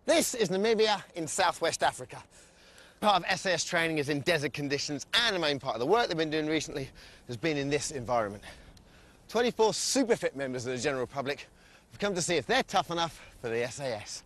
This is Namibia in southwest Africa. Part of SAS training is in desert conditions, and the main part of the work they've been doing recently has been in this environment. 24 super fit members of the general public have come to see if they're tough enough for the SAS.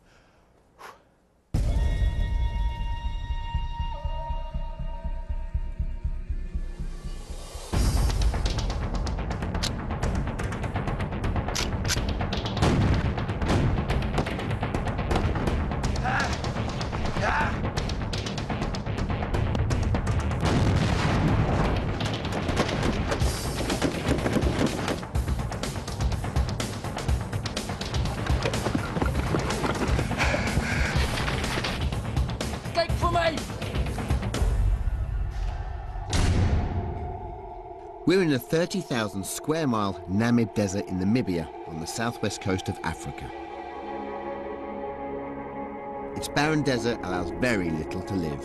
We're in the 30,000 square mile Namib Desert in Namibia on the southwest coast of Africa. Its barren desert allows very little to live.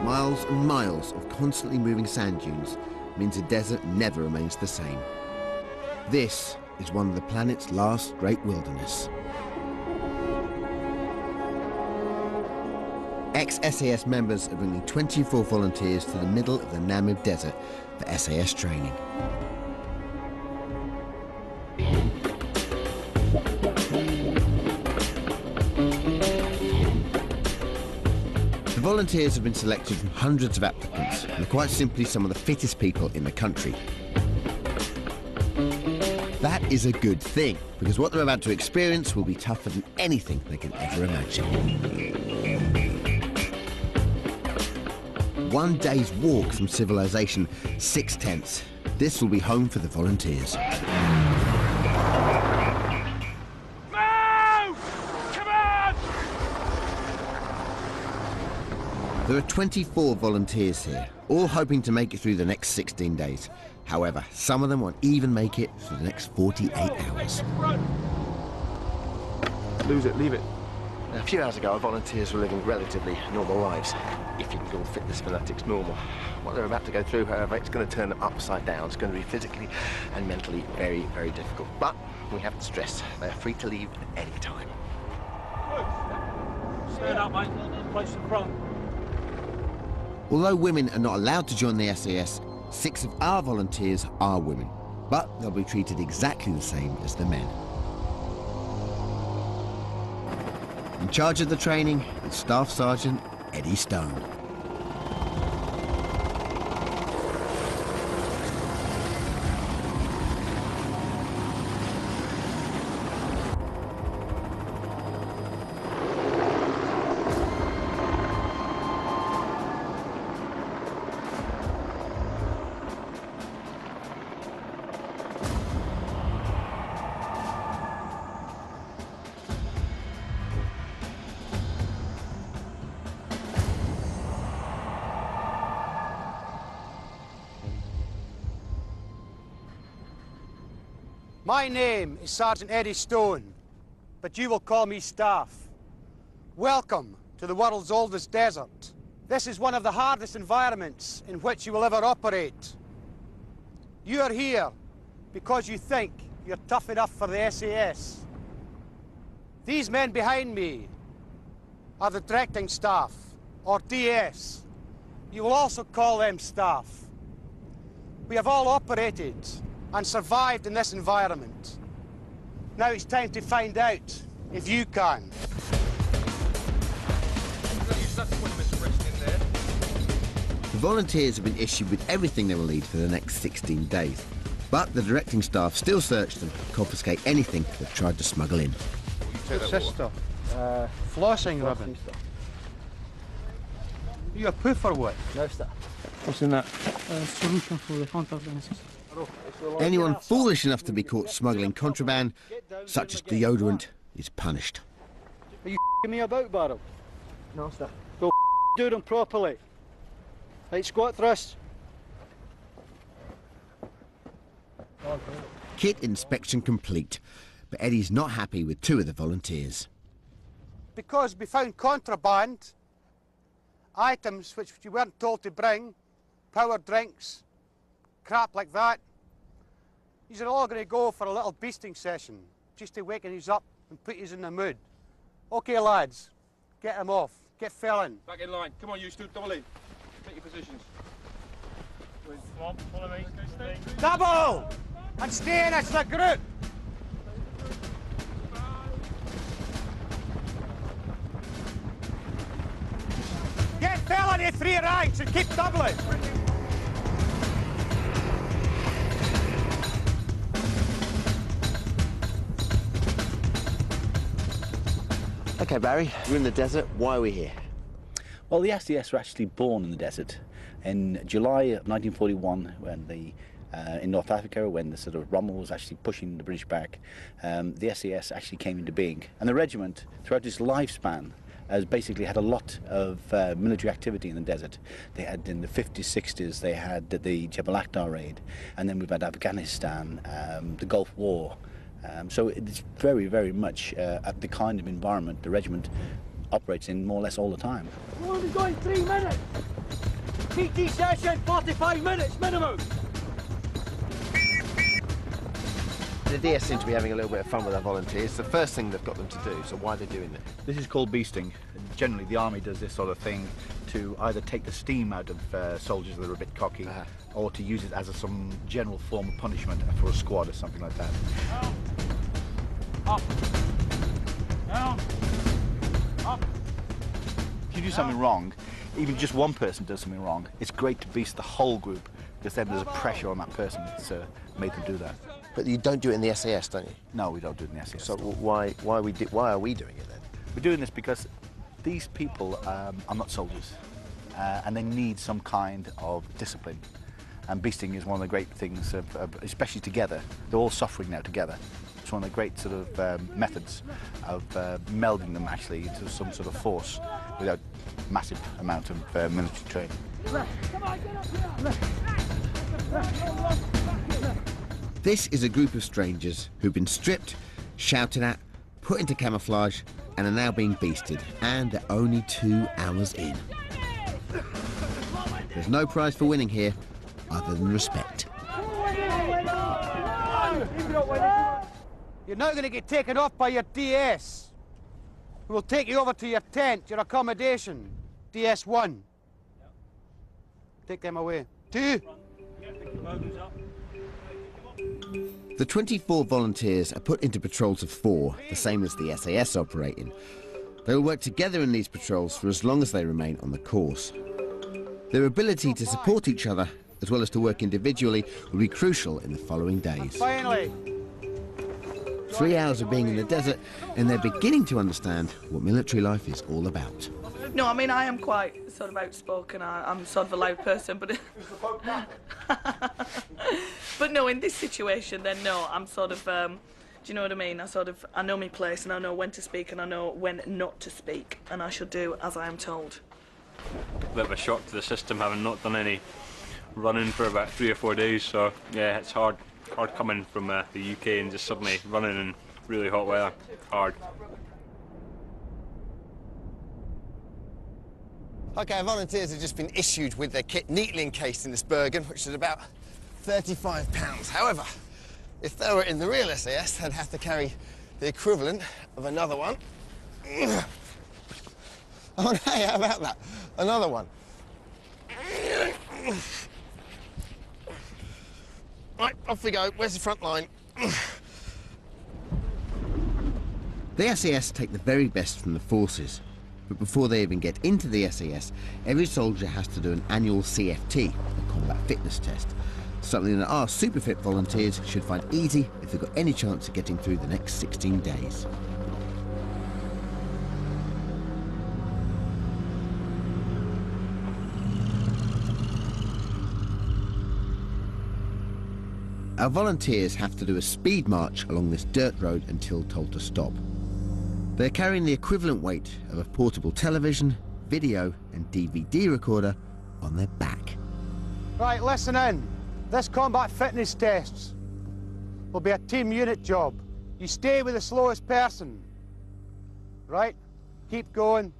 Miles and miles of constantly moving sand dunes means the desert never remains the same. This is one of the planet's last great wilderness. Ex-SAS members are bringing 24 volunteers to the middle of the Namib Desert for SAS training. The volunteers have been selected from hundreds of applicants and are quite simply some of the fittest people in the country. That is a good thing, because what they're about to experience will be tougher than anything they can ever imagine. One day's walk from civilization, 6 tents. This will be home for the volunteers. Move! Come on! There are 24 volunteers here, all hoping to make it through the next 16 days. However, some of them won't even make it through the next 48 hours. Lose it, leave it. A few hours ago, our volunteers were living relatively normal lives, if you can call fitness fanatics normal. What they're about to go through, however, it's going to turn them upside down. It's going to be physically and mentally very, very difficult. But we have to stress, they're free to leave at any time. Stand up, mate. Place in front. Although women are not allowed to join the SAS, 6 of our volunteers are women, but they'll be treated exactly the same as the men. In charge of the training is Staff Sergeant Eddie Stone. My name is Sergeant Eddie Stone, but you will call me Staff. Welcome to the world's oldest desert. This is one of the hardest environments in which you will ever operate. You are here because you think you're tough enough for the SAS. These men behind me are the directing staff, or DS. You will also call them staff. We have all operated and survived in this environment. Now it's time to find out if you can. The volunteers have been issued with everything they will need for the next 16 days. But the directing staff still search them and confiscate anything they've tried to smuggle in. Sister, flossing ribbon. You a poof or what? No, sir. What's in that? Solution for the contact lenses. Anyone foolish enough to be caught smuggling contraband, such as deodorant, is punished. Are you me about, Barrel? No, sir. Well, do them properly. Right, squat thrust. Kit inspection complete, but Eddie's not happy with 2 of the volunteers. Because we found contraband, items which you weren't told to bring, power drinks, crap like that. These are all going to go for a little beasting session, just to waken us up and put us in the mood. OK, lads. Get him off. Get felon. Back in line. Come on, you two. Double in. Take your positions. Come on, follow me. Double! And stay in as the group. Get felon in 3 ranks and keep doubling. OK, Barry, we're in the desert. Why are we here? Well, the SDS were actually born in the desert. In July of 1941, when in North Africa, when the sort of Rommel was actually pushing the British back, the SAS actually came into being. And the regiment, throughout its lifespan, has basically had a lot of military activity in the desert. They had in the 50s, 60s, they had the Jebel Akhdar raid, and then we've had Afghanistan, the Gulf War. So it's very, very much the kind of environment the regiment operates in more or less all the time. We're only going 3 minutes. PT session, 45 minutes minimum. The DS seem to be having a little bit of fun with our volunteers. The first thing they've got them to do, so why are they doing it? This is called beasting. Generally, the army does this sort of thing to either take the steam out of soldiers that are a bit cocky, or to use it as some general form of punishment for a squad or something like that. Up. Down. Up. If you do something wrong, even just one person does something wrong, it's great to beast the whole group, because then there's a pressure on that person that's made them do that. But you don't do it in the SAS, don't you? No, we don't do it in the SAS. So why are we doing it then? We're doing this because these people are not soldiers, and they need some kind of discipline. And beasting is one of the great things, especially together. They're all suffering now together. It's one of the great sort of methods of melding them actually into some sort of force without massive amount of military training. Come on, get up here. This is a group of strangers who've been stripped, shouted at, put into camouflage, and are now being beasted, and they're only 2 hours in. There's no prize for winning here, other than respect. You're now going to get taken off by your DS. We'll take you over to your tent, your accommodation, DS1. Take them away. 2. The 24 volunteers are put into patrols of 4, the same as the SAS operate in. They will work together in these patrols for as long as they remain on the course. Their ability to support each other, as well as to work individually, will be crucial in the following days. Finally. 3 hours of being in the desert, and they're beginning to understand what military life is all about. No, I mean, I am quite sort of outspoken. I'm sort of a loud person, but... But no, in this situation, then no, I'm sort of... do you know what I mean? I know my place, and I know when to speak, and I know when not to speak, and I should do as I am told. A bit of a shock to the system, having not done any running for about 3 or 4 days, so yeah, it's hard coming from the UK and just suddenly running in really hot weather. Hard. OK, our volunteers have just been issued with their kit neatly encased in this Bergen, which is about £35. However, if they were in the real SAS, they'd have to carry the equivalent of another one. Oh, hey, how about that? Another one. Right, off we go. Where's the front line? The SAS take the very best from the forces, but before they even get into the SAS, every soldier has to do an annual CFT, a combat fitness test, something that our super fit volunteers should find easy if they've got any chance of getting through the next 16 days. Our volunteers have to do a speed march along this dirt road until told to stop. They're carrying the equivalent weight of a portable television, video and DVD recorder on their back. Right, listen in. This combat fitness test will be a team unit job. You stay with the slowest person, right? Keep going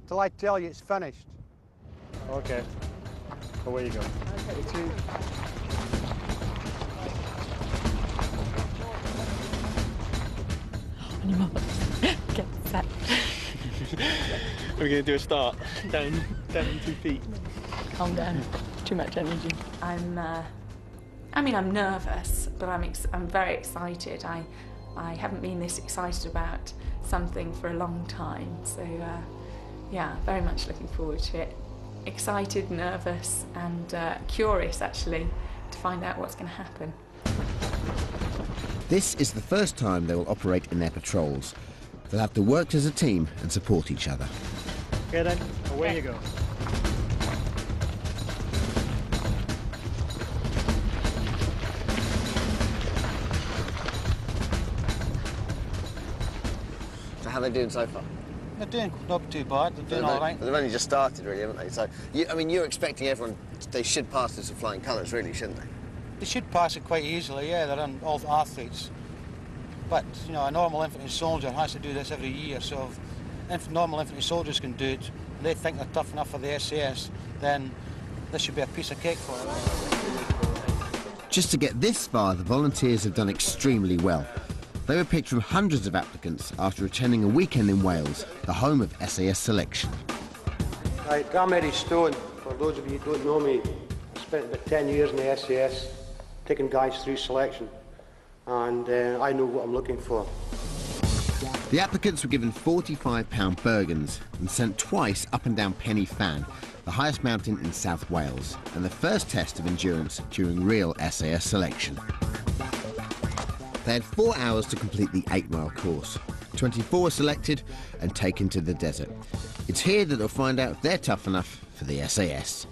till I tell you it's finished. Okay. Away you go. On y va. 4, Set. We're going to do a start. Down 2 feet. Calm down. Too much energy. I'm nervous, but I'm very excited. I haven't been this excited about something for a long time, so yeah, very much looking forward to it. Excited, nervous, and curious actually to find out what's going to happen. This is the first time they will operate in their patrols. They'll have to work as a team and support each other. Okay then, away you go. So how are they doing so far? They're doing not too bad. They're doing all right. They've only just started, really, haven't they? So, you're expecting everyone, they should pass this with flying colours, really, shouldn't they? They should pass it quite easily, yeah, they're all athletes. But, you know, a normal infantry soldier has to do this every year, so if normal infantry soldiers can do it, and they think they're tough enough for the SAS, then this should be a piece of cake for them. Just to get this far, the volunteers have done extremely well. They were picked from hundreds of applicants after attending a weekend in Wales, the home of SAS selection. Right, I'm Eddie Stone. For those of you who don't know me, I spent about 10 years in the SAS, taking guys through selection, and I know what I'm looking for. The applicants were given £45 Bergens and sent twice up and down Penny Fan, the highest mountain in South Wales, and the first test of endurance during real SAS selection. They had 4 hours to complete the 8-mile course. 24 were selected and taken to the desert. It's here that they'll find out if they're tough enough for the SAS.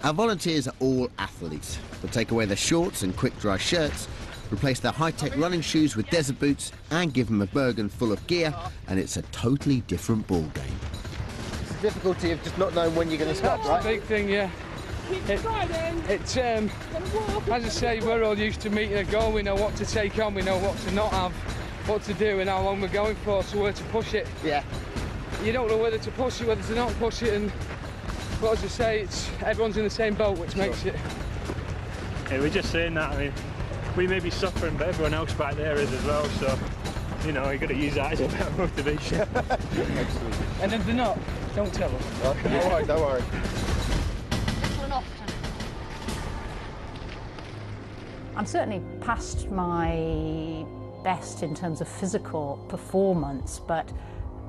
Our volunteers are all athletes. They'll take away their shorts and quick-dry shirts, replace their high-tech running shoes with desert boots, and give them a Bergen full of gear, and it's a totally different ball game. It's the difficulty of just not knowing when you're going to stop, right? That's the big thing, yeah. It's as I say, we're all used to meeting a goal. We know what to take on, we know what to not have, what to do, and how long we're going for, so where to push it. Yeah. You don't know whether to push it, whether to not push it, and but as I say, everyone's in the same boat, which makes it. Yeah, we're just saying that. I mean, we may be suffering, but everyone else back there is as well. So, you know, you've got to use that as a bit of motivation. Excellent. And if they're not, don't tell them. Okay, don't worry, don't worry. I'm certainly past my best in terms of physical performance, but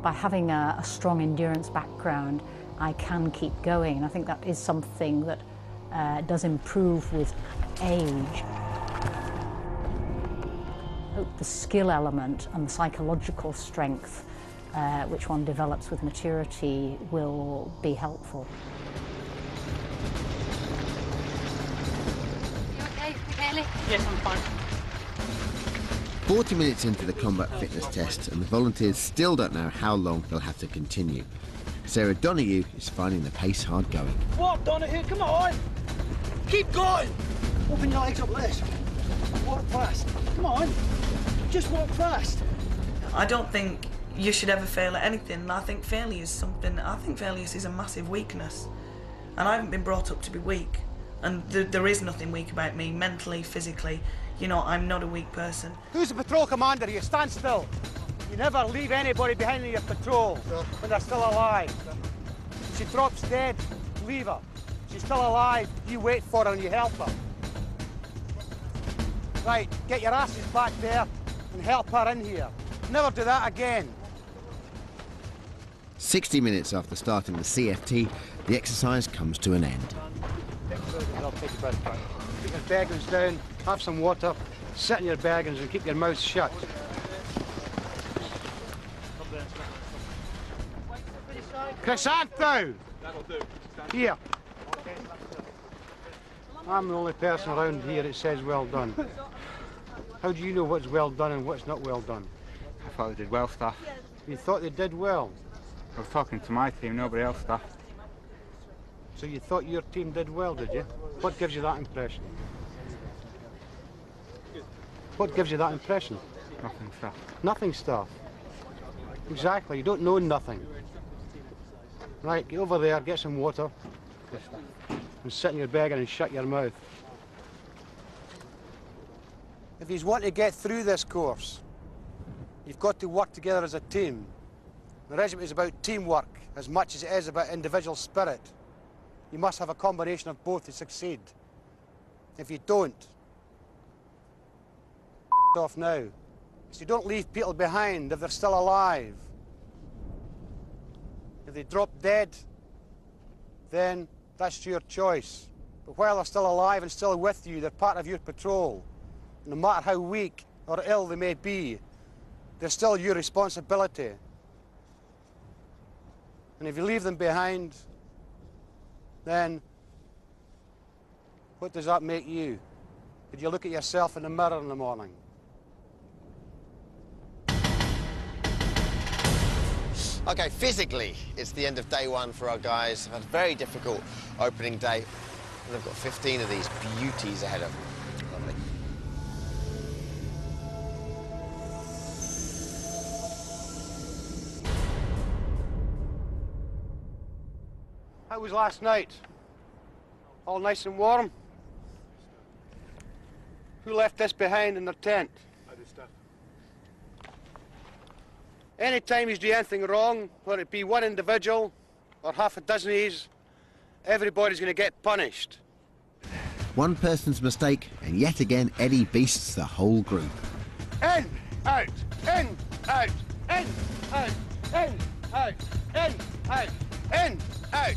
by having a strong endurance background, I can keep going, and I think that is something that does improve with age. I hope the skill element and the psychological strength which one develops with maturity will be helpful. You okay, Michaela? Yes, I'm fine. 40 minutes into the combat fitness test, and the volunteers still don't know how long they'll have to continue. Sarah Donoghue is finding the pace hard going. What, Donoghue? Come on! Keep going! Open your legs up less. Walk fast. Come on. Just walk fast. I don't think you should ever fail at anything. I think failure is a massive weakness. And I haven't been brought up to be weak. And there is nothing weak about me, mentally, physically. You know, I'm not a weak person. Who's the patrol commander here? Stand still. You never leave anybody behind in your patrol when they're still alive. If she drops dead, leave her. She's still alive, you wait for her and you help her. Right, get your asses back there and help her in here. Never do that again. 60 minutes after starting the CFT, the exercise comes to an end. I'll take your bed back. Keep your baggins down, have some water, sit in your baggins and keep your mouth shut. Chrysanthou! Here. I'm the only person around here that says well done. How do you know what's well done and what's not well done? I thought they did well, Staff. You thought they did well? I was talking to my team, nobody else, Staff. So you thought your team did well, did you? What gives you that impression? What gives you that impression? Nothing, Staff. Nothing, Staff. Exactly, you don't know nothing. Right, get over there, get some water, and sit in your bag and shut your mouth. If you want to get through this course, you've got to work together as a team. The regiment is about teamwork as much as it is about individual spirit. You must have a combination of both to succeed. If you don't, off now. So you don't leave people behind if they're still alive. If they drop dead, then that's your choice. But while they're still alive and still with you, they're part of your patrol. No matter how weak or ill they may be, they're still your responsibility. And if you leave them behind, then what does that make you? Did you look at yourself in the mirror in the morning? Okay, physically, it's the end of day one for our guys. They've had a very difficult opening day, and they've got 15 of these beauties ahead of them. Lovely. How was last night? All nice and warm? Who left this behind in their tent? Any time he's doing anything wrong, whether it be one individual or half a dozen of these, everybody's going to get punished. One person's mistake, and yet again Eddie beasts the whole group. In, out, in, out, in, out, in, out, in, out, in, out.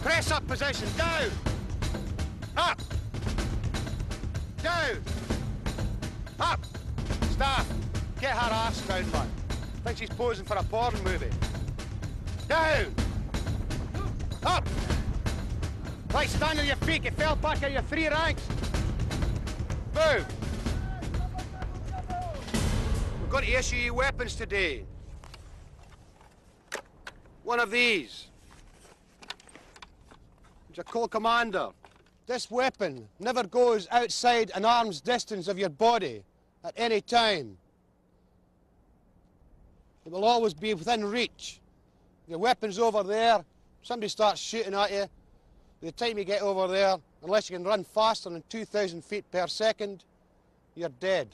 Press up position, down, up, down, up. Staff, get her ass down, man. Thinks she's posing for a porn movie. Down, up. Right, stand on your feet, get fell back out your three ranks. Move. We've got to issue you weapons today. One of these. It's a Cold Commander. This weapon never goes outside an arm's distance of your body at any time. It will always be within reach. Your weapon's over there, somebody starts shooting at you. By the time you get over there, unless you can run faster than 2,000 feet per second, you're dead.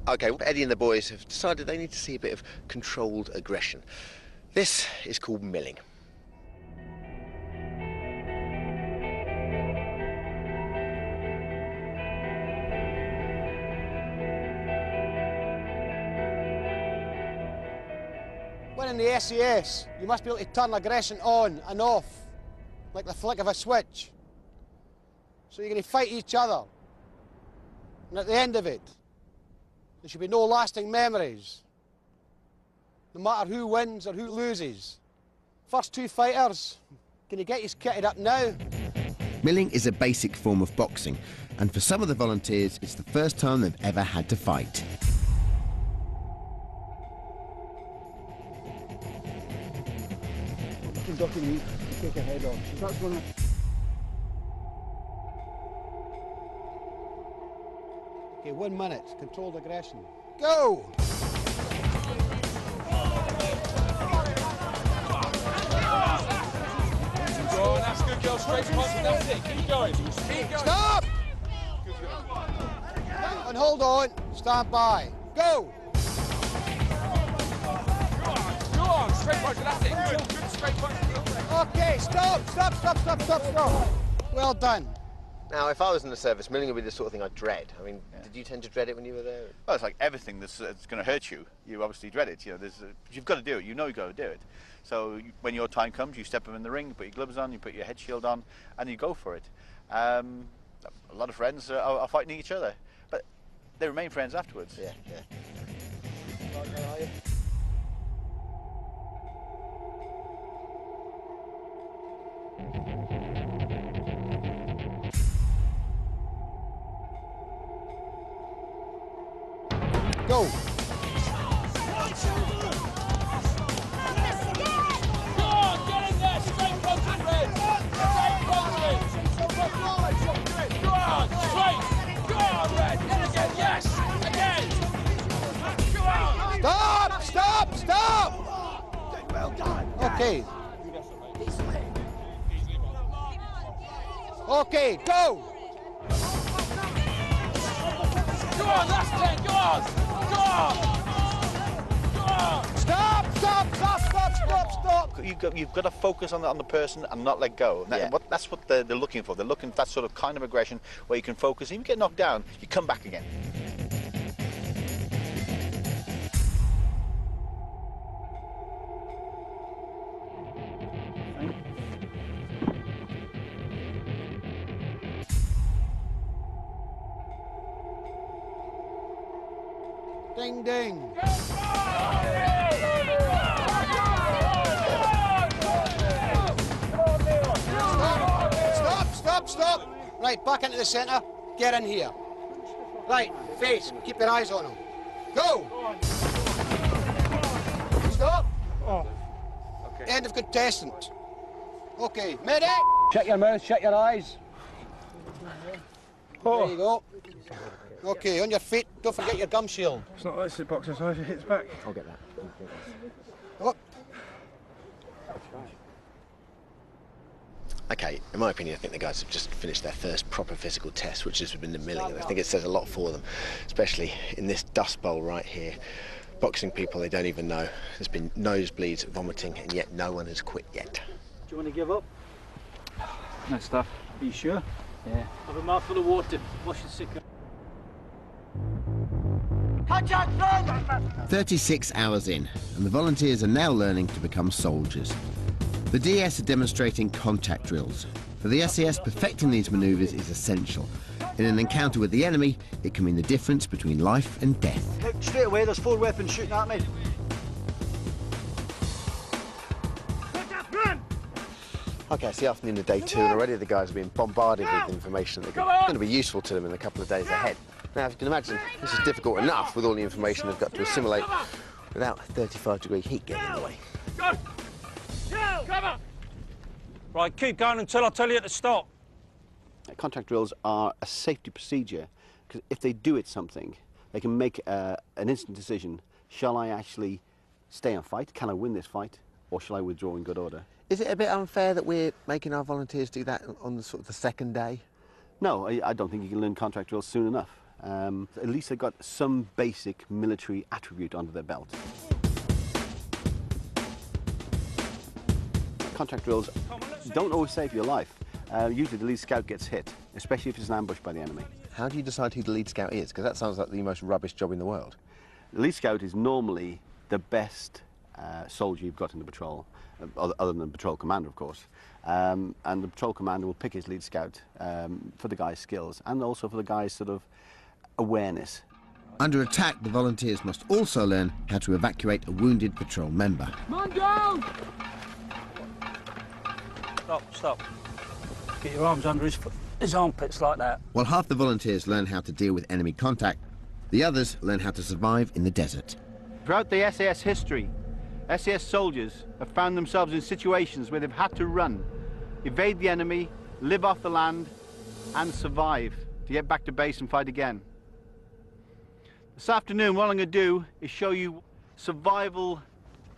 Okay, Eddie and the boys have decided they need to see a bit of controlled aggression. This is called milling. When in the SAS, you must be able to turn aggression on and off, like the flick of a switch. So you're going to fight each other. And at the end of it, there should be no lasting memories, no matter who wins or who loses. First two fighters, can you get his kitted up now? Milling is a basic form of boxing, and for some of the volunteers, it's the first time they've ever had to fight. Take a head off. That's gonna... Okay, 1 minute. Controlled aggression. Go! Go on, that's good, girl. Straight punch, that's it. Keep going. Keep going. Stop! And hold on. Stand by. Go! Go on, straight punch, that's it. Good straight punch. Okay, stop. Well done. Now, if I was in the service, milling would be the sort of thing I'd dread. I mean, did you tend to dread it when you were there? Well, it's like everything that's going to hurt you. You obviously dread it. You know, you've got to do it. You know you've got to do it. So when your time comes, you step up in the ring, you put your gloves on, you put your head shield on, and you go for it. A lot of friends are fighting each other, but they remain friends afterwards. Yeah. Go! Go on, get in there, straight punching, Red! Straight punching! Go on, straight! Go on, Red! And again, yes! Again! Go on! Stop! Well done. Okay. Okay, go! Go on, last 10, go on! Go on! Go on! Stop, stop, stop, stop, stop, stop! You've got to focus on the person and not let go. That's what they're looking for. They're looking for that sort of kind of aggression where you can focus. If you get knocked down, you come back again. Ding, ding. Stop, stop, stop. Right, back into the centre. Get in here. Right, face. Keep your eyes on him. Go. Stop. Okay. End of contestant. Okay, medic. Shut your mouth, shut your eyes. There you go. Okay, on your feet. Don't forget your gum shield. It's not like sit boxing, so it hits back. I'll get that. Up. Okay, in my opinion, I think the guys have just finished their first proper physical test, which has been the milling, and I think it says a lot for them, especially in this dust bowl right here. Boxing people, they don't even know. There's been nosebleeds, vomiting, and yet no one has quit yet. Do you want to give up? No stuff. Are you sure? Yeah. Have a mouthful of water. Wash your sick. 36 hours in, and the volunteers are now learning to become soldiers. The DS are demonstrating contact drills. For the SAS, perfecting these manoeuvres is essential. In an encounter with the enemy, it can mean the difference between life and death. Look, straight away, there's 4 weapons shooting at me. Okay, it's the afternoon of day 2, and already the guys are being bombarded with information that's going to be useful to them in a couple of days ahead. Now, as you can imagine, this is difficult enough with all the information they've got to assimilate without 35-degree heat getting in the way. Right, keep going until I tell you to stop. Contact drills are a safety procedure because if they do it something, they can make an instant decision. Shall I actually stay and fight? Can I win this fight? Or shall I withdraw in good order? Is it a bit unfair that we're making our volunteers do that on the sort of the second day? No, I don't think you can learn contract drills soon enough. At least they've got some basic military attribute under their belt. Contract drills don't always save your life. Usually the lead scout gets hit, especially if it's an ambush by the enemy. How do you decide who the lead scout is? Because that sounds like the most rubbish job in the world. The lead scout is normally the best soldier you've got in the patrol, other than the patrol commander, of course. And the patrol commander will pick his lead scout for the guy's skills and also for the guy's sort of awareness. Under attack, the volunteers must also learn how to evacuate a wounded patrol member. Come on, go! Stop, stop. Get your arms under his armpits like that. While half the volunteers learn how to deal with enemy contact, the others learn how to survive in the desert. Throughout the SAS history, SAS soldiers have found themselves in situations where they've had to run, evade the enemy, live off the land, and survive to get back to base and fight again. This afternoon, what I'm going to do is show you survival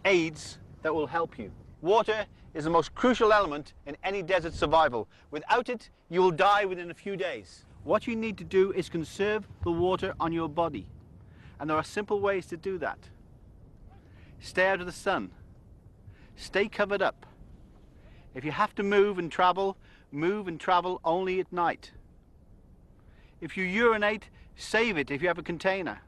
aids that will help you. Water is the most crucial element in any desert survival. Without it, you will die within a few days. What you need to do is conserve the water on your body. And there are simple ways to do that. Stay out of the sun. Stay covered up. If you have to move and travel only at night. If you urinate, save it if you have a container.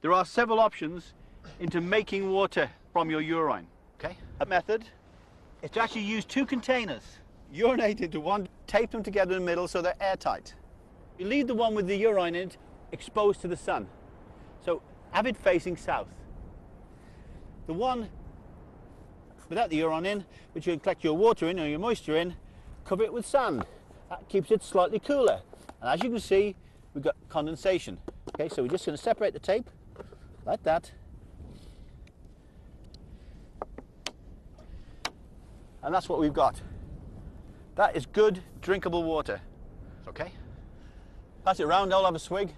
There are several options into making water from your urine. Okay? A method is to actually use 2 containers. Urinate into one, tape them together in the middle so they're airtight. You leave the one with the urine in it exposed to the sun. So have it facing south. The one without the urine in, which you collect your water in or your moisture in, cover it with sand. That keeps it slightly cooler. And as you can see, we've got condensation. Okay, so we're just going to separate the tape like that. And that's what we've got. That is good, drinkable water. Okay? Pass it around, I'll have a swig.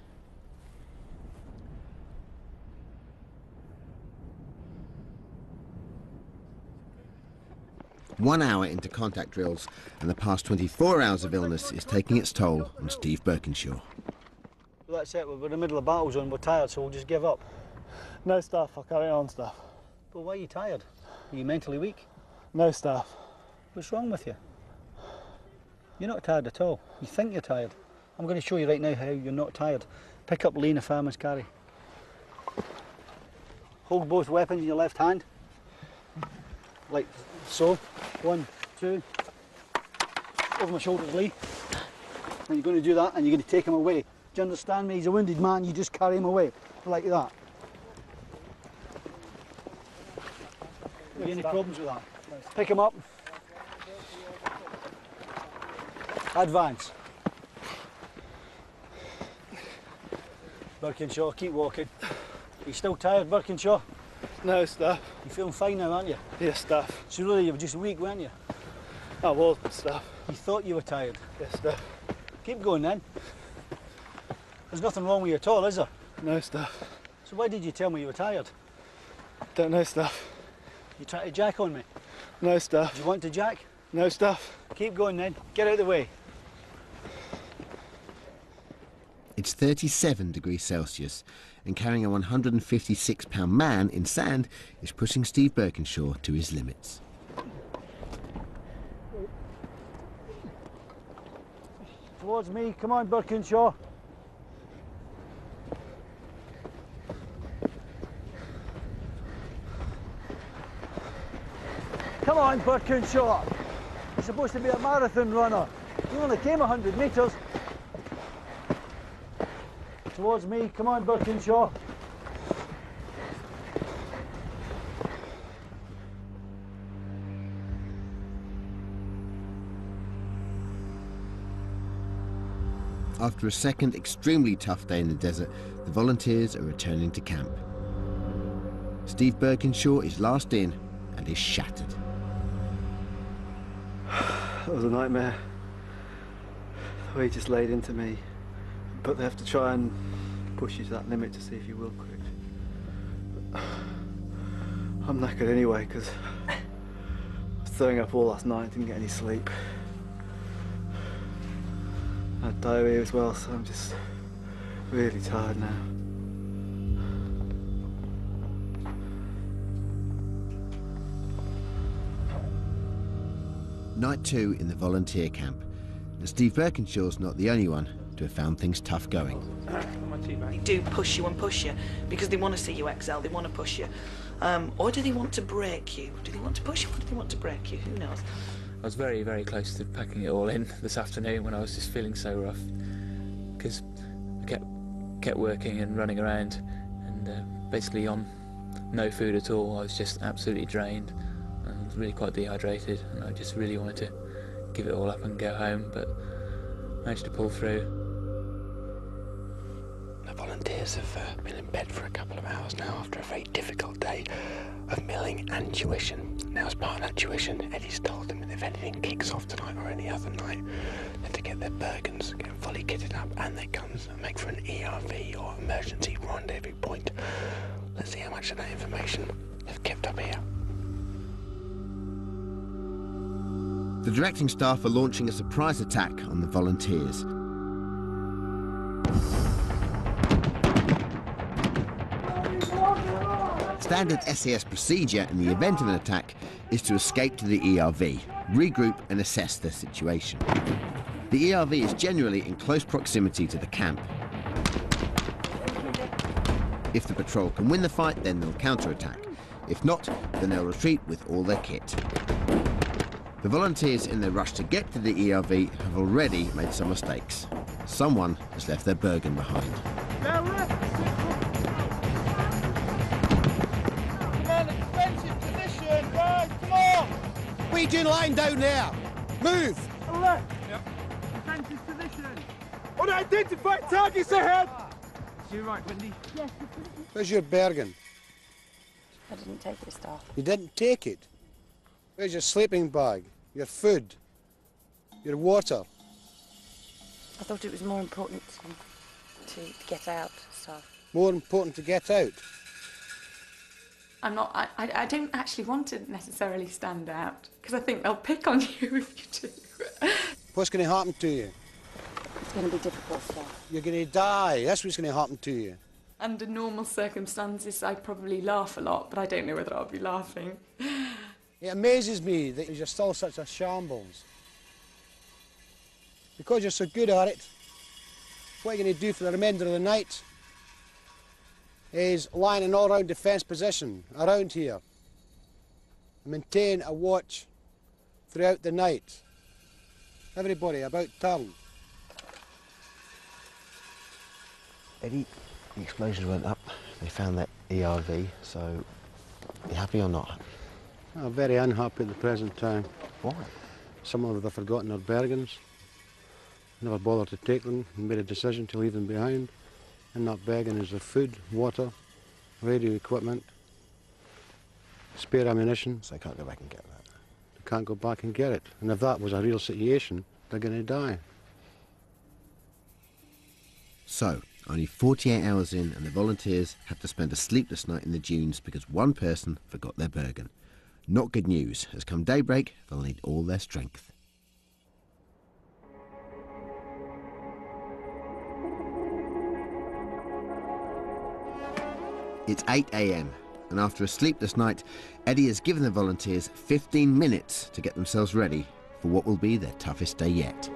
1 hour into contact drills, and the past 24 hours of illness is taking its toll on Steve Birkinshaw. Well, that's it, we're in the middle of battle zone, we're tired, so we'll just give up. No, Staff, I'll carry on, Staff. But why are you tired? Are you mentally weak? No, Staff. What's wrong with you? You're not tired at all. You think you're tired. I'm going to show you right now how you're not tired. Pick up Lena Farmer's carry. Hold both weapons in your left hand. Like so. 1, 2. Over my shoulders, Lee. And you're going to do that and you're going to take him away. Do you understand me? He's a wounded man, you just carry him away. Like that. Any problems with that? Pick him up. Advance. Birkinshaw, keep walking. Are you still tired, Birkinshaw? No, Staff. You're feeling fine now, aren't you? Yes, Staff. So really, you were just weak, weren't you? I was, Staff. You thought you were tired. Yes, Staff. Keep going then. There's nothing wrong with you at all, is there? No, Staff. So why did you tell me you were tired? Don't know, Staff. You tried to jack on me? No, Staff. Do you want to jack? No, Staff. Keep going then. Get out of the way. It's 37 degrees Celsius, and carrying a 156-pound man in sand is pushing Steve Birkinshaw to his limits. Towards me. Come on, Birkinshaw. Come on, Birkinshaw. You're supposed to be a marathon runner. You only came 100 metres. Towards me. Come on, Birkinshaw. After a second extremely tough day in the desert, the volunteers are returning to camp. Steve Birkinshaw is last in and is shattered. That was a nightmare. The way he just laid into me. But they have to try and push you to that limit to see if you will quit. But I'm knackered anyway because I was throwing up all last night, didn't get any sleep. I had diarrhea as well, so I'm just really tired now. Night 2 in the volunteer camp, and Steve Birkinshaw's not the only one to have found things tough going. They do push you and push you because they want to see you excel, they want to push you. Or do they want to break you? Do they want to push you or do they want to break you? Who knows? I was very, very close to packing it all in this afternoon when I was just feeling so rough because I kept working and running around and basically on no food at all. I was just absolutely drained. I was really quite dehydrated and I just really wanted to give it all up and go home, but managed to pull through. The volunteers have been in bed for a couple of hours now after a very difficult day of milling and tuition. Now, as part of that tuition, Eddie's told them that if anything kicks off tonight or any other night, then to get their Bergens, get fully kitted up and their guns and make for an ERV or emergency rendezvous point. Let's see how much of that information they've kept up here. The directing staff are launching a surprise attack on the volunteers. Standard SAS procedure in the event of an attack is to escape to the ERV, regroup and assess their situation. The ERV is generally in close proximity to the camp. If the patrol can win the fight, then they'll counterattack. If not, then they'll retreat with all their kit. The volunteers in their rush to get to the ERV have already made some mistakes. Someone has left their Bergen behind. What are you doing lying down there? Move! Left! Yep. Defensive position! Unidentified targets ahead! Is you right, Wendy? Yes. Where's your Bergen? I didn't take it, Staff. You didn't take it? Where's your sleeping bag? Your food? Your water? I thought it was more important to get out, Staff. More important to get out? I don't actually want to necessarily stand out, because I think they'll pick on you if you do. What's going to happen to you? It's going to be difficult stuff. You're going to die. That's what's going to happen to you. Under normal circumstances, I'd probably laugh a lot, but I don't know whether I'll be laughing. It amazes me that you're still such a shambles. Because you're so good at it, what you're going to do for the remainder of the night is lie in an all-round defence position around here and maintain a watch throughout the night. Everybody, about turn. Eddie, the explosions went up. They found that ERV, so are you happy or not? I'm very unhappy at the present time. Why? Some of them have forgotten their Bergens, never bothered to take them, and made a decision to leave them behind. In that Bergen is their food, water, radio equipment, spare ammunition. So they can't go back and get that? They can't go back and get it. And if that was a real situation, they're going to die. So, only 48 hours in and the volunteers had to spend a sleepless night in the dunes because one person forgot their Bergen. Not good news, as come daybreak, they'll need all their strength. It's 8 a.m, and after a sleepless night, Eddie has given the volunteers 15 minutes to get themselves ready for what will be their toughest day yet.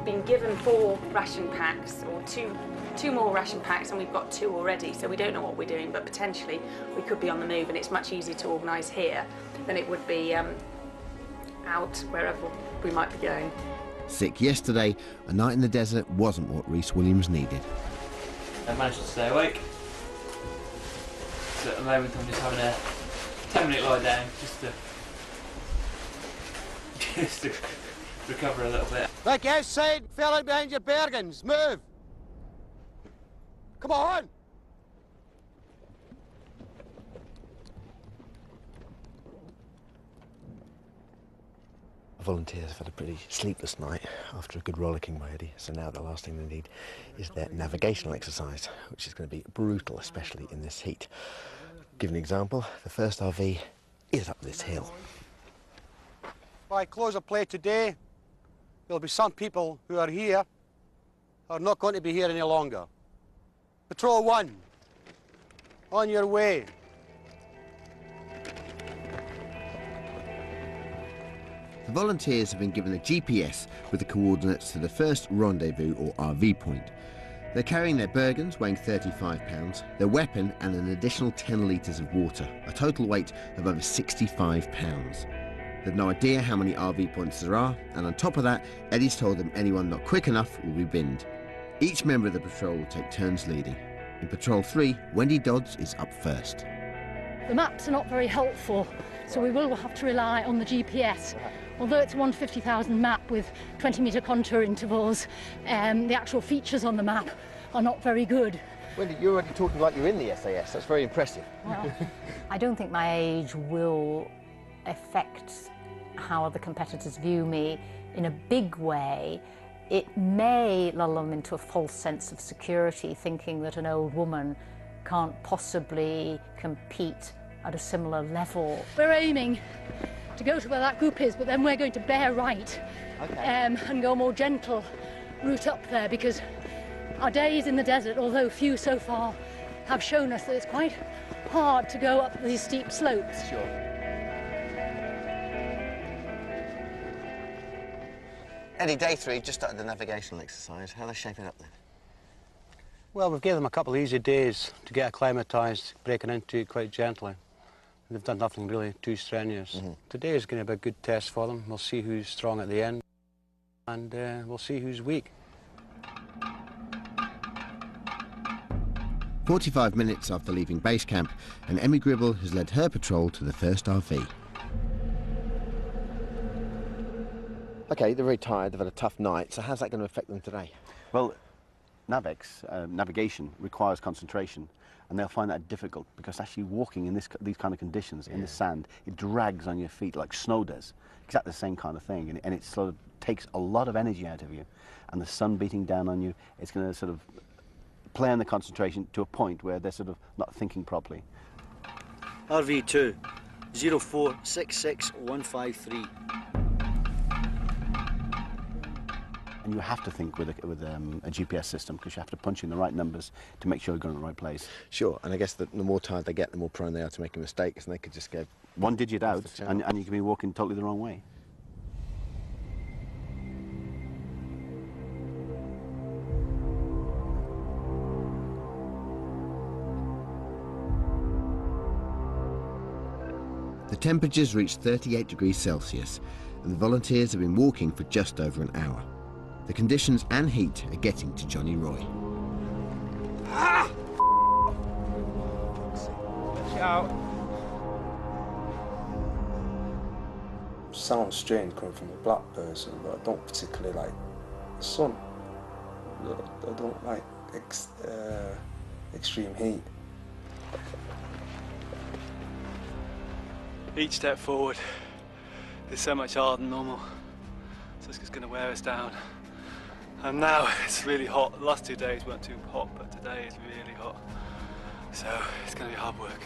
Been given 4 ration packs, or two more ration packs, and we've got 2 already, so we don't know what we're doing, but potentially we could be on the move, and it's much easier to organise here than it would be out wherever we might be going. Sick yesterday, a night in the desert wasn't what Rhys Williams needed. I managed to stay awake. So at the moment I'm just having a 10-minute lie down just to recover a little bit. Like outside, fell out behind your Bergens. Move! Come on! Volunteers have had a pretty sleepless night after a good rollicking by Eddie, so now the last thing they need is their navigational exercise, which is going to be brutal, especially in this heat. Give an example, the first RV is up this hill. By close of play today, there'll be some people who are here who are not going to be here any longer. Patrol 1, on your way. The volunteers have been given a GPS with the coordinates to the first rendezvous or RV point. They're carrying their Bergens, weighing 35 pounds, their weapon and an additional 10 litres of water, a total weight of over 65 pounds. They've no idea how many RV points there are, and on top of that, Eddie's told them anyone not quick enough will be binned. Each member of the patrol will take turns leading. In Patrol 3, Wendy Dodds is up first. The maps are not very helpful, so we will have to rely on the GPS. Although it's a 150,000 map with 20-metre contour intervals, the actual features on the map are not very good. Wendy, you're already talking like you're in the SAS. That's very impressive. Well, I don't think my age will affect how other competitors view me in a big way. It may lull them into a false sense of security, thinking that an old woman can't possibly compete at a similar level. We're aiming to go to where that group is, but then we're going to bear right, and go a more gentle route up there, because our days in the desert, although few so far, have shown us that it's quite hard to go up these steep slopes. Sure. Eddie, day 3, just started the navigational exercise. How are they shaping up then? Well, we've given them a couple of easy days to get acclimatised, breaking into it quite gently. They've done nothing really too strenuous. Today is going to be a good test for them. We'll see who's strong at the end, and we'll see who's weak. 45 minutes after leaving base camp, and Emmy Gribble has led her patrol to the first RV. OK, they're very tired, they've had a tough night, so how's that going to affect them today? Well, navigation requires concentration, and they'll find that difficult because actually walking in these kind of conditions, in the sand, it drags on your feet like snow does. Exactly the same kind of thing, and it sort of takes a lot of energy out of you. And the sun beating down on you, it's going to sort of play on the concentration to a point where they're sort of not thinking properly. RV2 0466153. And you have to think with a GPS system, because you have to punch in the right numbers to make sure you're going to the right place. Sure, and I guess the more tired they get, the more prone they are to making mistakes, and they could just go one digit out, and you can be walking totally the wrong way. The temperatures reached 38 degrees Celsius, and the volunteers have been walking for just over an hour. The conditions and heat are getting to Johnny Roy. Ah! Out. Sounds strange coming from a black person, but I don't particularly like the sun. I don't like extreme heat. Each step forward is so much harder than normal, so it's just going to wear us down. And now it's really hot. The last 2 days weren't too hot, but today is really hot. So it's going to be hard work.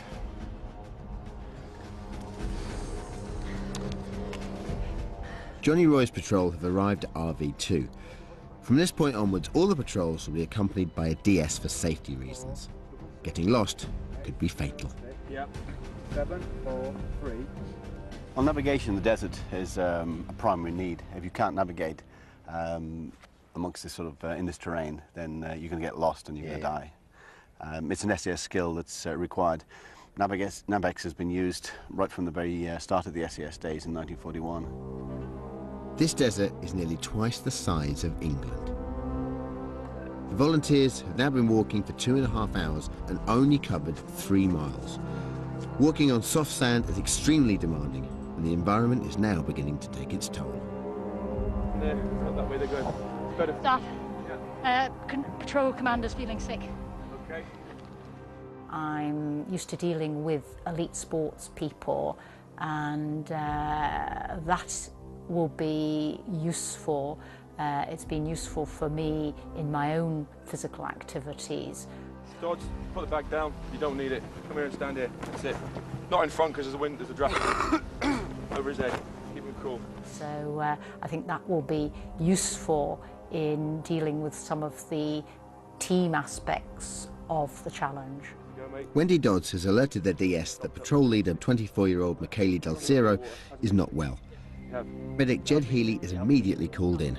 Johnny Roy's patrol have arrived at RV2. From this point onwards, all the patrols will be accompanied by a DS for safety reasons. Getting lost could be fatal. Yep. 7, 4, 3. Well, navigation in the desert is a primary need. If you can't navigate amongst this sort of in this terrain, then you're going to get lost and you're going to die. It's an SAS skill that's required. Navex has been used right from the very start of the SAS days in 1941. This desert is nearly twice the size of England. The volunteers have now been walking for 2.5 hours and only covered 3 miles. Walking on soft sand is extremely demanding, and the environment is now beginning to take its toll. There, not that way they're going. Better. Staff, patrol commander's feeling sick. Okay. I'm used to dealing with elite sports people, and that will be useful. It's been useful for me in my own physical activities. Dodge, put the bag down. You don't need it. Come here and stand here. That's it. Not in front because there's a wind, there's a draft. Over his head. Keep him cool. So I think that will be useful in dealing with some of the team aspects of the challenge. Wendy Dodds has alerted their DS that patrol leader 24-year-old Michele Del Ciro is not well. Medic Jed Healy is immediately called in.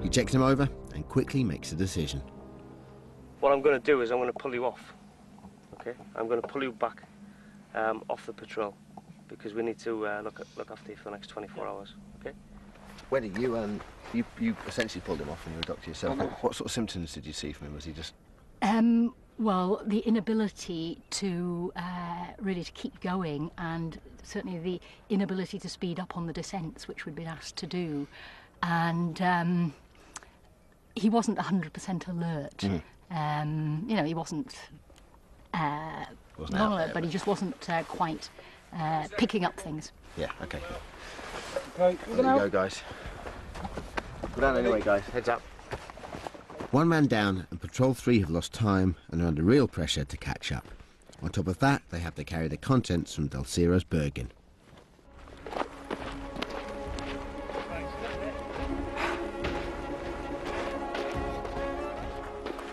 He checks him over and quickly makes a decision. What I'm going to do is I'm going to pull you off, okay? I'm going to pull you back off the patrol because we need to look after you for the next 24 hours, okay? Wendy, you essentially pulled him off when you were a doctor yourself. What sort of symptoms did you see from him? Was he just... Well, the inability to really to keep going, and certainly the inability to speed up on the descents, which we'd been asked to do. And he wasn't 100% alert. Mm-hmm. You know, he wasn't not alert, but he just wasn't quite picking up things. Yeah, okay. Okay, there you go, guys. Go down anyway, guys. Heads up. One man down, and Patrol 3 have lost time and are under real pressure to catch up. On top of that, they have to carry the contents from Del Ciro's Bergen.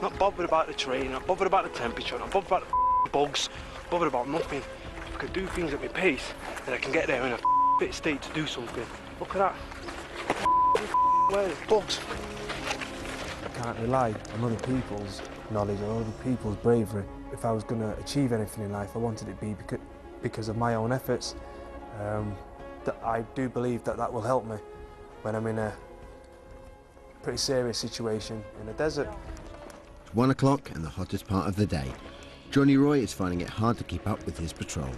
Not bothered about the terrain, not bothered about the temperature, not bothered about the bugs, bothered about nothing. If I can do things at my pace, then I can get there in a fit state to do something. Look at that. Where's bugs? I can't rely on other people's knowledge or other people's bravery. If I was going to achieve anything in life, I wanted it to be because of my own efforts. That I do believe that will help me when I'm in a pretty serious situation in the desert. It's 1 o'clock and the hottest part of the day. Johnny Roy is finding it hard to keep up with his patrol.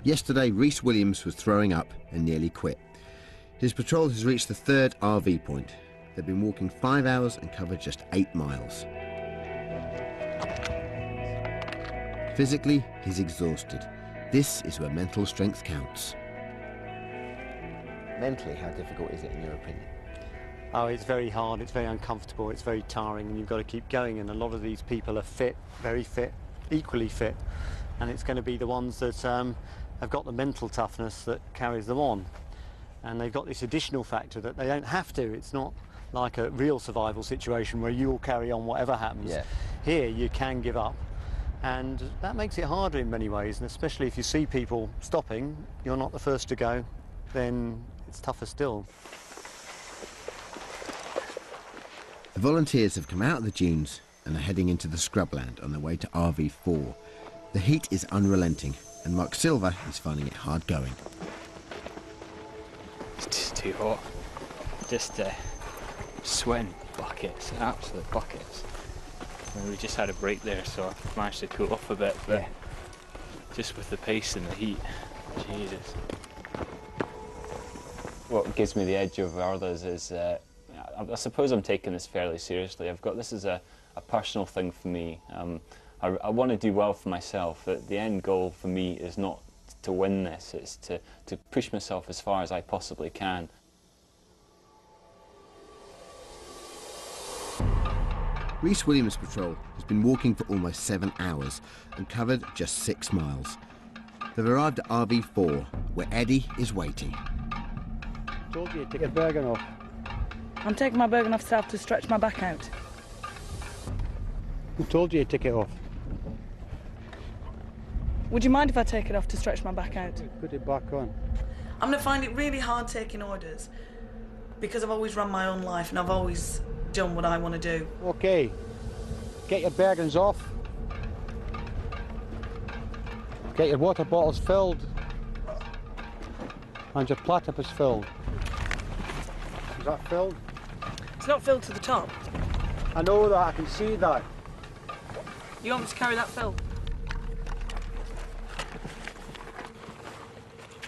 Yesterday, Rhys Williams was throwing up and nearly quit. His patrol has reached the 3rd RV point. They've been walking 5 hours and covered just 8 miles. Physically, he's exhausted. This is where mental strength counts. Mentally, how difficult is it in your opinion? Oh, it's very hard, it's very uncomfortable, it's very tiring, and you've got to keep going, and a lot of these people are fit, very fit, equally fit, and it's going to be the ones that have got the mental toughness that carries them on. And they've got this additional factor that they don't have to. It's not like a real survival situation where you'll carry on whatever happens. Yeah. Here you can give up, and that makes it harder in many ways, and especially if you see people stopping, you're not the first to go, then it's tougher still. The volunteers have come out of the dunes and are heading into the scrubland on their way to RV4. The heat is unrelenting, and Mark Silver is finding it hard going. It's just too hot. Just sweating buckets, absolute buckets. And we just had a break there, so I managed to cool off a bit, but yeah, just with the pace and the heat, Jesus. What gives me the edge over others is I suppose I'm taking this fairly seriously. I've got this as a personal thing for me. I want to do well for myself. The end goal for me is not to win this, it's to push myself as far as I possibly can. Rhys Williams' patrol has been walking for almost 7 hours and covered just 6 miles. They've arrived at RV4, where Eddie is waiting. Told you to take your Bergen off. I'm taking my Bergen off south to stretch my back out. Who told you to take it off? Would you mind if I take it off to stretch my back out? Put it back on. I'm going to find it really hard taking orders because I've always run my own life and I've always done what I want to do. Okay, get your Bergens off. Get your water bottles filled and your platypus filled. Is that filled? It's not filled to the top. I know that, I can see that. You want me to carry that filled?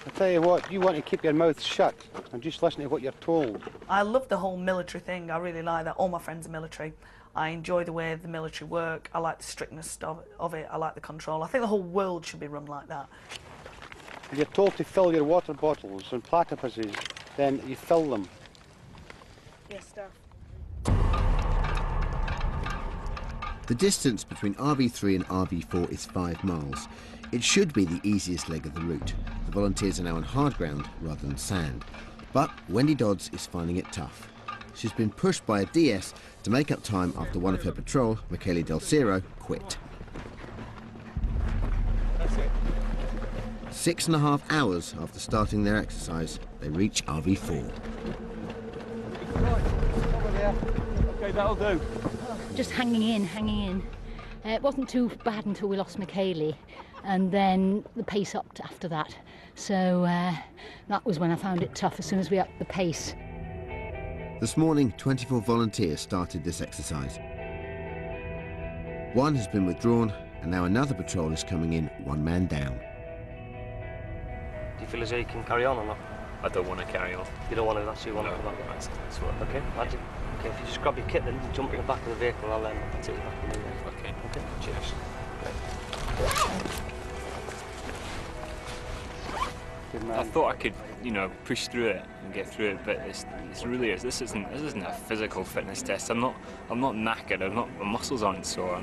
I tell you what, you want to keep your mouth shut and just listen to what you're told. I love the whole military thing. I really like that. All my friends are military. I enjoy the way the military work. I like the strictness of it. I like the control. I think the whole world should be run like that. If you're told to fill your water bottles and platypuses, then you fill them. Yes, Staff. The distance between RV3 and RV4 is 5 miles. It should be the easiest leg of the route. The volunteers are now on hard ground rather than sand. But Wendy Dodds is finding it tough. She's been pushed by a DS to make up time after one of her patrol, Michele Del Ciro, quit. That's it. 6.5 hours after starting their exercise, they reach RV4. Over there. Okay, that'll do. Just hanging in. It wasn't too bad until we lost Michele, and then the pace upped after that. So that was when I found it tough, as soon as we upped the pace. This morning, 24 volunteers started this exercise. One has been withdrawn, and now another patrol is coming in, 1 man down. Do you feel as though you can carry on or not? I don't want to carry on. You don't want to, that's what you want to do? That's what. Okay, magic. Okay, if you just grab your kit then and jump in the back of the vehicle, I'll take you back in the vehicle. Okay. Okay, cheers. I thought I could, push through it and get through it, but it's really this isn't a physical fitness test. I'm not knackered. My muscles aren't sore.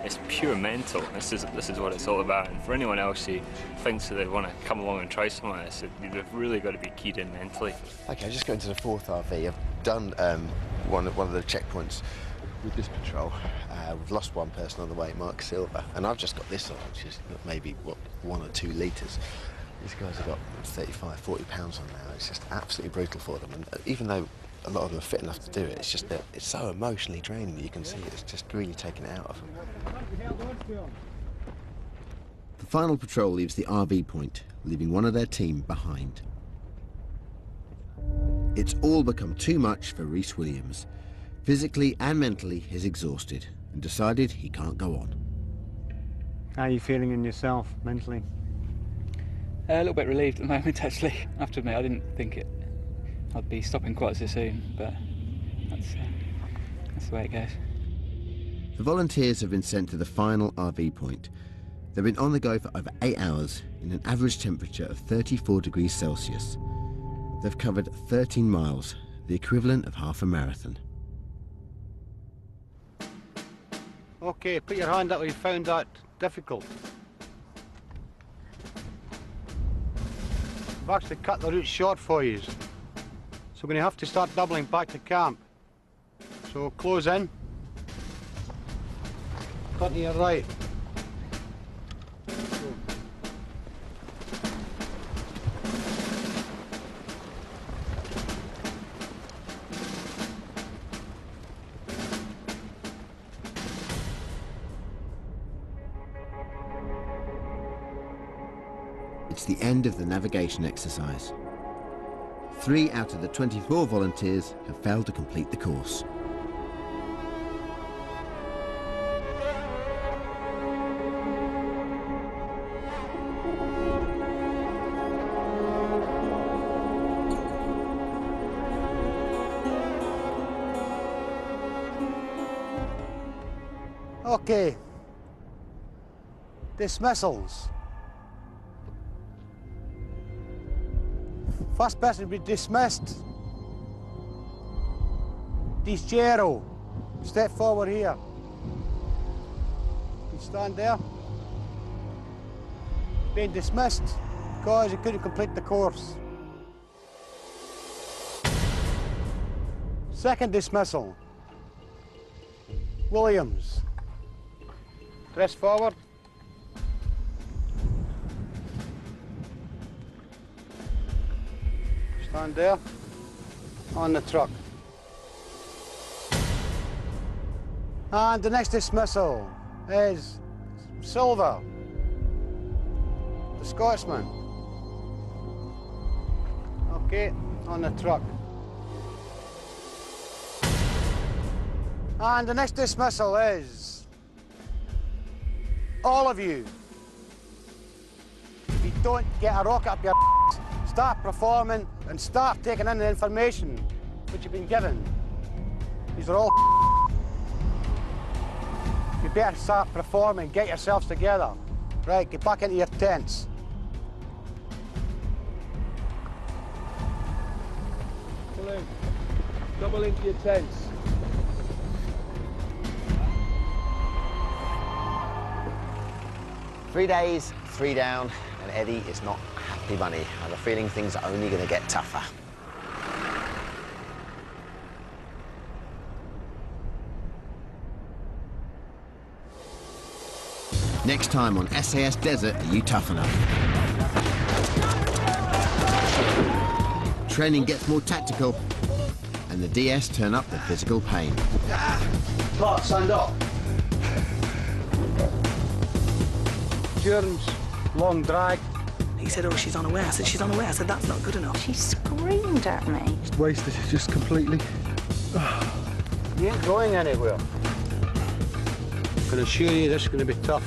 It's pure mental. This is what it's all about. And for anyone else who thinks that they want to come along and try something like this, they've really got to be keyed in mentally. Okay, just going to the 4th RV. I've done one of the checkpoints with this patrol. We've lost one person on the way, Mark Silver, and I've just got this on, which is maybe 1 or 2 litres. These guys have got 35, 40 pounds on now. It's just absolutely brutal for them. And even though a lot of them are fit enough to do it, it's just that it's so emotionally draining that you can see it's just really taking it out of them. The final patrol leaves the RV point, leaving one of their team behind. It's all become too much for Rhys Williams. Physically and mentally, he's exhausted and decided he can't go on. How are you feeling in yourself, mentally? A little bit relieved at the moment, actually. I have to admit, I didn't think I'd be stopping quite so soon, but that's the way it goes. The volunteers have been sent to the final RV point. They've been on the go for over 8 hours in an average temperature of 34 degrees Celsius. They've covered 13 miles. the equivalent of half a marathon. Okay, put your hand up if you found that difficult. I've actually cut the route short for you. So we're going to have to start doubling back to camp. So close in. Cut to your right. It's the end of the navigation exercise. 3 out of the 24 volunteers have failed to complete the course. Okay. Dismissals. First person to be dismissed. Disgero. Step forward here. You stand there. Being dismissed because you couldn't complete the course. Second dismissal. Williams. Press forward. Stand there, on the truck. And the next dismissal is Silver, the Scotsman. Okay, on the truck. And the next dismissal is all of you. If you don't get a rocket up your start performing and start taking in the information which you've been given. These are all you better start performing, get yourselves together. Right, get back into your tents. Double into your tents. Three days, 3 down, and Eddie is not happy bunny. I have a feeling things are only going to get tougher. Next time on SAS Desert, are you tough enough? Training gets more tactical, and the DS turn up the physical pain. Clark, stand up. Turns, long drag. He said, oh, she's unaware. I said, she's unaware. I said, that's not good enough. She screamed at me. It's wasted, just completely. You ain't going anywhere. I can assure you this is going to be tough.